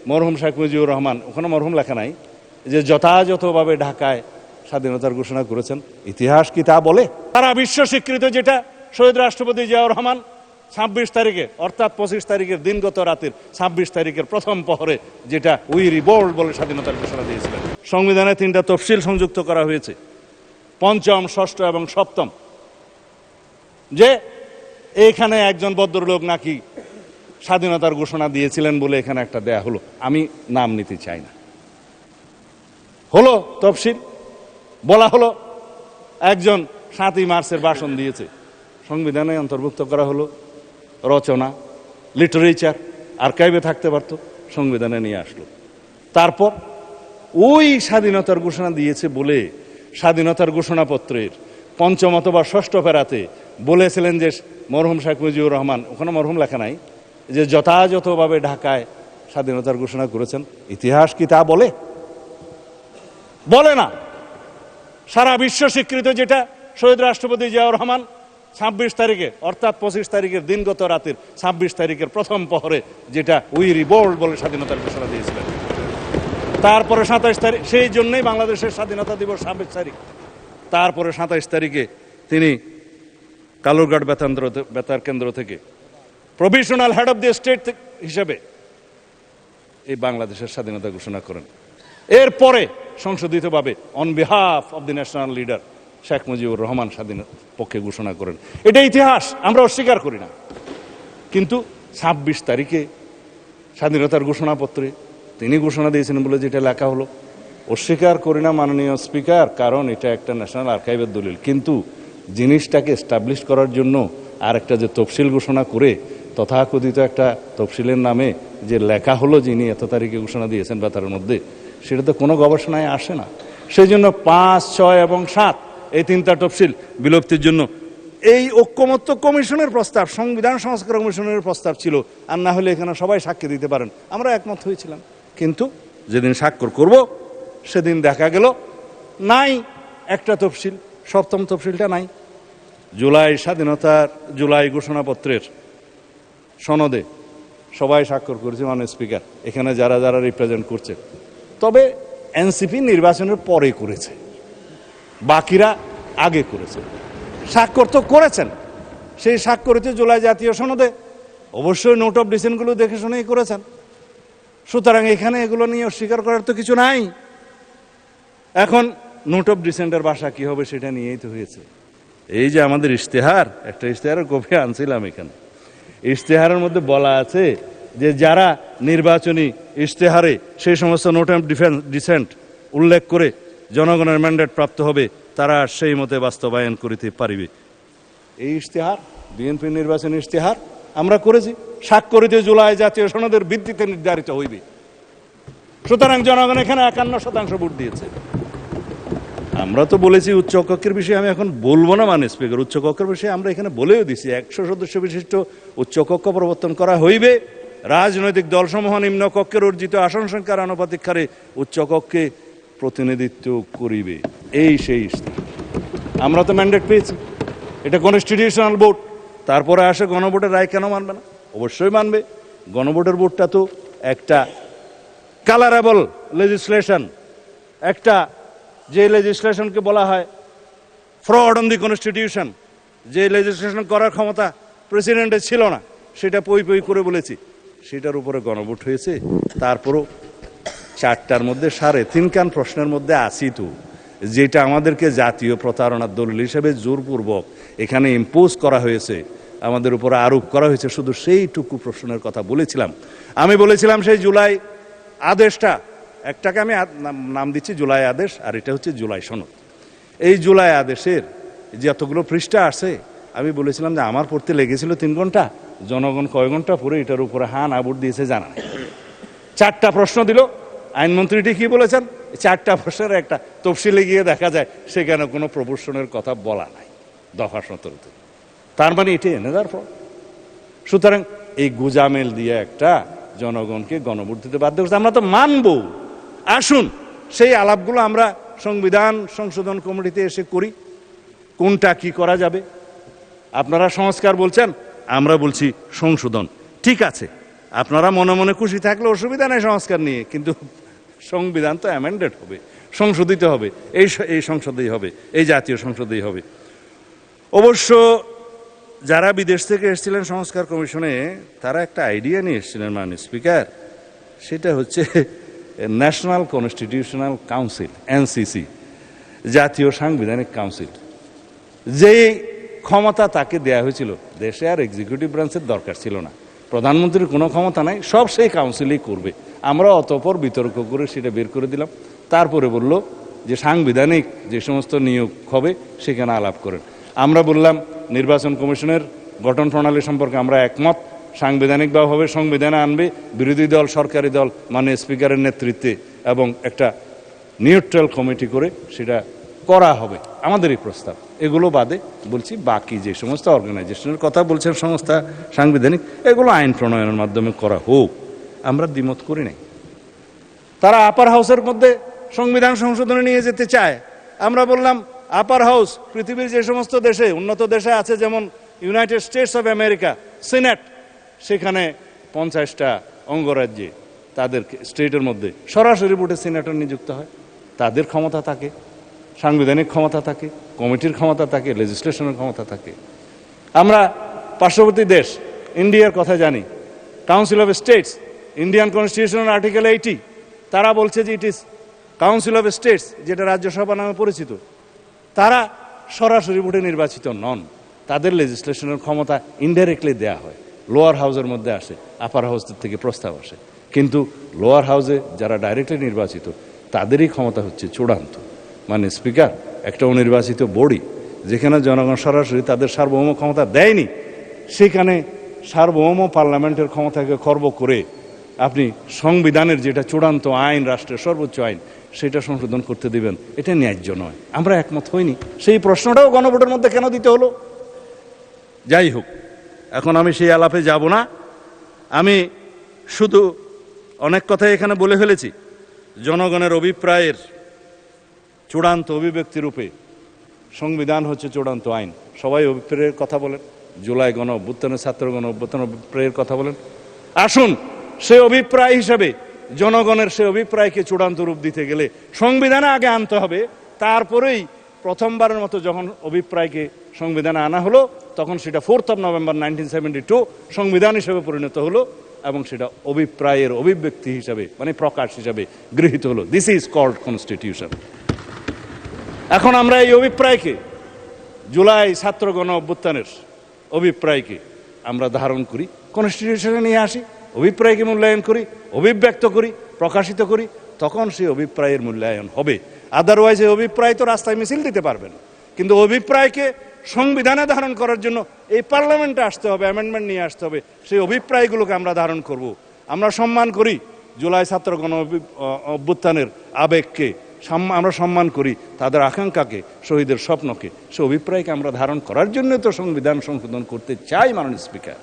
মরহুম শেখ মুজিবুর রহমান, ওখানে মরহুম লেখা নাই, যে যথাযথভাবে ঢাকায় স্বাধীনতার ঘোষণা করেছেন, ইতিহাস কি তা বলে? সারা বিশ্ব স্বীকৃত যেটা শহীদ রাষ্ট্রপতি জিয়াউর রহমান 26 তারিখে অর্থাৎ 25 তারিখের দিনগত রাতের 26 তারিখের প্রথম প্রহরে যেটা উই রিভোল্ট বলে স্বাধীনতার ঘোষণা দিয়েছিলেন। সংবিধানে 3টা তফসিল সংযুক্ত করা হয়েছে, পঞ্চম, ষষ্ঠ এবং সপ্তম, যে এইখানে একজন ভদ্রলোক নাকি স্বাধীনতার ঘোষণা দিয়েছিলেন বলে এখানে একটা দেয়া হলো, আমি নাম নিতে চাই না। হলো তফসিল, বলা হলো একজন 7ই মার্চের ভাষণ দিয়েছে, সংবিধানে অন্তর্ভুক্ত করা হলো, রচনা, লিটারেচার আর্কাইভে থাকতে পারত, সংবিধানে নিয়ে আসলো। তারপর ওই স্বাধীনতার ঘোষণা দিয়েছে বলে স্বাধীনতার ঘোষণাপত্রের পঞ্চম অথবা ষষ্ঠ প্যারাতে বলেছিলেন যে মরহুম শেখ মুজিবুর রহমান, ওখানে মরহুম লেখা নাই, যে যথাযথভাবে ঢাকায় স্বাধীনতার ঘোষণা করেছেন, ইতিহাস কি তা বলে? বলে না। সারা বিশ্ব স্বীকৃত যেটা শহীদ রাষ্ট্রপতি জিয়াউর রহমান 26 তারিখে অর্থাৎ 25 তারিখের দিনগত রাতের 26 তারিখের প্রথম প্রহরে যেটা উই রিভোল্ট বলে স্বাধীনতার ঘোষণা দিয়েছিলেন। তারপরে 27 তারিখ, সেই জন্যই বাংলাদেশের স্বাধীনতা দিবস 26 তারিখ। তারপরে 27 তারিখে তিনি কালুরঘাট বেতার কেন্দ্র থেকে provisional head of the state হিসেবে এই বাংলাদেশের স্বাধীনতা ঘোষণা করেন। এরপরে সংশোধিতভাবে on behalf of the national leader Sheikh Mujibur Rahman স্বাধীনতার পক্ষে ঘোষণা করেন। এটা ইতিহাস, আমরা অস্বীকার করি না। কিন্তু 26 তারিখে স্বাধীনতার ঘোষণাপত্রে তিনি ঘোষণা দিয়েছেন বলে যেটা লেখা হলো, অস্বীকার করি না মাননীয় স্পিকার, কারণ এটা একটা ন্যাশনাল আর্কাইভের দলিল। কিন্তু জিনিসটাকে এস্টাবলিশ করার জন্য আর একটা যে তফসিল ঘোষণা করে তথাকথিত একটা তফসিলের নামে যে লেখা হলো যিনি এত তারিখে ঘোষণা দিয়েছেন বেতারের মধ্যে, সেটা তো কোনো গবেষণায় আসে না। সেই জন্য 5, 6 এবং 7 এই 3টা তফসিল বিলুপ্তির জন্য এই ঐক্যমত্য কমিশনের প্রস্তাব, সংবিধান সংস্কার কমিশনের প্রস্তাব ছিল, আর না হলে এখানে সবাই সাক্ষী দিতে পারেন, আমরা একমত হয়েছিলাম। কিন্তু যেদিন স্বাক্ষর করব সেদিন দেখা গেল নাই একটা তফসিল, সপ্তম তফসিলটা নাই। জুলাই ঘোষণাপত্রের সনদে সবাই স্বাক্ষর করেছে, মাননীয় স্পিকার, এখানে যারা যারা রিপ্রেজেন্ট করছে। তবে এনসিপি নির্বাচনের পরে করেছে, বাকিরা আগে করেছে। স্বাক্ষর তো করেছেন, সেই স্বাক্ষরিত জুলাই জাতীয় সনদে অবশ্যই নোট অফ ডিসেন্টগুলো দেখে শুনেই করেছেন। সুতরাং এখানে এগুলো নিয়ে অস্বীকার করার তো কিছু নাই। এখন নোট অফ ডিসেন্টের ভাষা কি হবে সেটা নিয়েই তো হয়েছে। এই যে আমাদের ইশতেহার, একটা ইশতেহারের কপি আনছিলাম এখানে, ইশতেহারের মধ্যে বলা আছে যে যারা নির্বাচনী ইশতেহারে সেই সমস্ত নোট অফ ডিসেন্ট উল্লেখ করে জনগণের ম্যান্ডেট প্রাপ্ত হবে তারা সেই মতে বাস্তবায়ন করিতে পারিবে। এই ইশতেহার বিএনপি নির্বাচনী ইশতেহার আমরা করেছি, স্বাক্ষরিত জুলাই জাতীয় সনদের ভিত্তিতে নির্ধারিত হইবে। সুতরাং জনগণ এখানে 51% ভোট দিয়েছে। আমরা তো বলেছি উচ্চ কক্ষের বিষয়ে, আমি এখন বলবো না মাননীয় স্পিকার, উচ্চ কক্ষের বিষয়ে আমরা এখানে বলেও দিছি 100 সদস্য বিশিষ্ট উচ্চ কক্ষ প্রবর্তন করা হইবে। রাজনৈতিক দলসমূহ নিম্ন কক্ষের অর্জিত আসন সংখ্যার আনুপাতিক হারে উচ্চ কক্ষে প্রতিনিধিত্ব করিবে। এই সেই আমরা তো ম্যান্ডেট পেয়েছি, এটা কনস্টিটিউশনাল ভোট। তারপরে আসে গণভোটের রায়, কেন মানবে না? অবশ্যই মানবে। গণভোটের ভোটটা তো একটা কালারেবল লেজিসলেশন, একটা যে লেজিসলেশনকে বলা হয় ফ্রড অন দি কনস্টিটিউশন, যে লেজিসলেশন করার ক্ষমতা প্রেসিডেন্টের ছিল না, সেটা পই পই করে বলেছি, সেটার উপরে গণভোট হয়েছে। তারপরও 4টার মধ্যে 3.5 কান প্রশ্নের মধ্যে আসি তো, যেটা আমাদেরকে জাতীয় প্রতারণার দলিল হিসেবে জোরপূর্বক এখানে ইম্পোজ করা হয়েছে, আমাদের উপরে আরোপ করা হয়েছে, শুধু সেইটুকু প্রশ্নের কথা বলেছিলাম। আমি বলেছিলাম সেই জুলাই আদেশটা, একটাকে আমি নাম দিচ্ছি জুলাই আদেশ, আর এটা হচ্ছে জুলাই সনদ। এই জুলাই আদেশের যে এতগুলো পৃষ্ঠা আছে, আমি বলেছিলাম যে আমার পড়তে লেগেছিল 3 ঘন্টা, জনগণ কয় ঘন্টা পরে এটার উপরে হ্যাঁ না ভোট দিয়েছে জানা নেই। 4টা প্রশ্ন দিল, আইনমন্ত্রীটি কি বলেছেন, 4টা প্রশ্নের একটা তফসিলে গিয়ে দেখা যায় সেখানে কোনো প্রপোর্শনের কথা বলা নাই দফা 17-তে। তার মানে এটি এনে দেওয়ার পর। সুতরাং এই গুজামেল দিয়ে একটা জনগণকে গণভোট দিতে বাধ্য করছে। আমরা তো মানব। আসুন সেই আলাপগুলো আমরা সংবিধান সংশোধন কমিটিতে এসে করি, কোনটা কি করা যাবে। আপনারা সংস্কার বলছেন, আমরা বলছি সংশোধন। ঠিক আছে, আপনারা মনে মনে খুশি থাকলে অসুবিধা নেই সংস্কার নিয়ে, কিন্তু সংবিধান তো অ্যামেন্ডেড হবে, সংশোধিত হবে, এই সংসদেই হবে, এই জাতীয় সংসদেই হবে। অবশ্য যারা বিদেশ থেকে এসেছিলেন সংস্কার কমিশনে, তারা একটা আইডিয়া নিয়ে এসেছিলেন মাননীয় স্পিকার, সেটা হচ্ছে ন্যাশনাল কনস্টিটিউশনাল কাউন্সিল, এনসিসি, জাতীয় সাংবিধানিক কাউন্সিল। যেই ক্ষমতা তাকে দেয়া হয়েছিল, দেশে আর এক্সিকিউটিভ ব্রাঞ্চের দরকার ছিল না, প্রধানমন্ত্রীর কোনো ক্ষমতা নাই, সব সেই কাউন্সিলই করবে। আমরা অতঃপর বিতর্ক করে সেটা বের করে দিলাম। তারপরে বলল যে সাংবিধানিক যে সমস্ত নিয়োগ হবে সেখানে আলাপ করেন। আমরা বললাম নির্বাচন কমিশনের গঠন প্রণালী সম্পর্কে আমরা একমত, সাংবিধানিকভাবে সংবিধানে আনবে, বিরোধী দল সরকারি দল মাননীয় স্পিকারের নেতৃত্বে, এবং একটা নিউট্রাল কমিটি করে সেটা করা হবে, আমাদেরই প্রস্তাব। এগুলো বাদে বলছি বাকি যে সমস্ত অর্গানাইজেশনের কথা বলছেন সংস্থা সাংবিধানিক, এগুলো আইন প্রণয়নের মাধ্যমে করা হোক, আমরা দ্বিমত করি নাই। তারা আপার হাউসের মধ্যে সংবিধান সংশোধনে নিয়ে যেতে চায়। আমরা বললাম আপার হাউস পৃথিবীর যে সমস্ত দেশে, উন্নত দেশে আছে, যেমন United states of America, senate, সেখানে 50টা অঙ্গরাজ্যে তাদের স্টেটের মধ্যে সরাসরি ভোটে সিনেটর নিযুক্ত হয়, তাদের ক্ষমতা থাকে, সাংবিধানিক ক্ষমতা থাকে, কমিটির ক্ষমতা থাকে, লেজিসলেশনের ক্ষমতা থাকে। আমরা পার্শ্ববর্তী দেশ ইন্ডিয়ার কথা জানি, কাউন্সিল অফ স্টেটস, ইন্ডিয়ান কনস্টিটিউশনের আর্টিকেল 80, তারা বলছে যে it is council of states, যেটা রাজ্যসভা নামে পরিচিত, তারা সরাসরি ভোটে নির্বাচিত নন, তাদের লেজিসলেশনের ক্ষমতা ইনডাইরেক্টলি দেয়া হয়, লোয়ার হাউসের মধ্যে আসে, আপার হাউসের থেকে প্রস্তাব আসে। কিন্তু লোয়ার হাউসে যারা ডাইরেক্টলি নির্বাচিত, তাদেরই ক্ষমতা হচ্ছে চূড়ান্ত। মানে স্পিকার, একটা অনির্বাচিত বডি, যেখানে জনগণ সরাসরি তাদের সার্বভৌম ক্ষমতা দেয়নি, সেখানে সার্বভৌম পার্লামেন্টের ক্ষমতাকে খর্ব করে আপনি সংবিধানের যেটা চূড়ান্ত আইন, রাষ্ট্রের সর্বোচ্চ আইন, সেটা সংশোধন করতে দিবেন, এটা ন্যায্য নয়। আমরা একমত হইনি। সেই প্রশ্নটাও গণভোটের মধ্যে কেন দিতে হলো? যাই হোক, এখন আমি সেই আলাপে যাব না। আমি শুধু অনেক কথাই এখানে বলে ফেলেছি। জনগণের অভিপ্রায়ের চূড়ান্ত অভিব্যক্তি রূপে সংবিধান হচ্ছে চূড়ান্ত আইন। সবাই অভিপ্রায়ের কথা বলেন, জুলাই গণ অভ্যুত্থানের, ছাত্র গণ অভ্যুত্থানের অভিপ্রায়ের কথা বলেন। আসুন, সে অভিপ্রায় হিসাবে জনগণের সে অভিপ্রায়কে চূড়ান্ত রূপ দিতে গেলে সংবিধানে আগে আনতে হবে, তারপরেই প্রথমবারের মতো যখন অভিপ্রায়কে সংবিধানে আনা হলো, তখন সেটা 4th of November 1972 সংবিধান হিসেবে পরিণত হলো, এবং সেটা অভিপ্রায়ের অভিব্যক্তি হিসাবে, মানে প্রকাশ হিসাবে গৃহীত হলো। This is called constitution. এখন আমরা এই অভিপ্রায়কে, জুলাই ছাত্র গণ অভ্যুত্থানের অভিপ্রায়কে আমরা ধারণ করি, কনস্টিটিউশনে নিয়ে আসি, অভিপ্রায়কে মূল্যায়ন করি, অভিব্যক্ত করি, প্রকাশিত করি, তখন সেই অভিপ্রায়ের মূল্যায়ন হবে। আদারওয়াইজ এই অভিপ্রায় তো রাস্তায় মিছিল দিতে পারবেন, কিন্তু অভিপ্রায়কে সংবিধানে ধারণ করার জন্য এই পার্লামেন্টে আসতে হবে, অ্যামেন্ডমেন্ট নিয়ে আসতে হবে। সেই অভিপ্রায়গুলোকে আমরা ধারণ করব। আমরা সম্মান করি জুলাই ছাত্র গণ অভ্যুত্থানের আবেগকে, আমরা সম্মান করি তাদের আকাঙ্ক্ষাকে, শহীদের স্বপ্নকে। সে অভিপ্রায়কে আমরা ধারণ করার জন্য তো সংবিধান সংশোধন করতে চাই মাননীয় স্পিকার।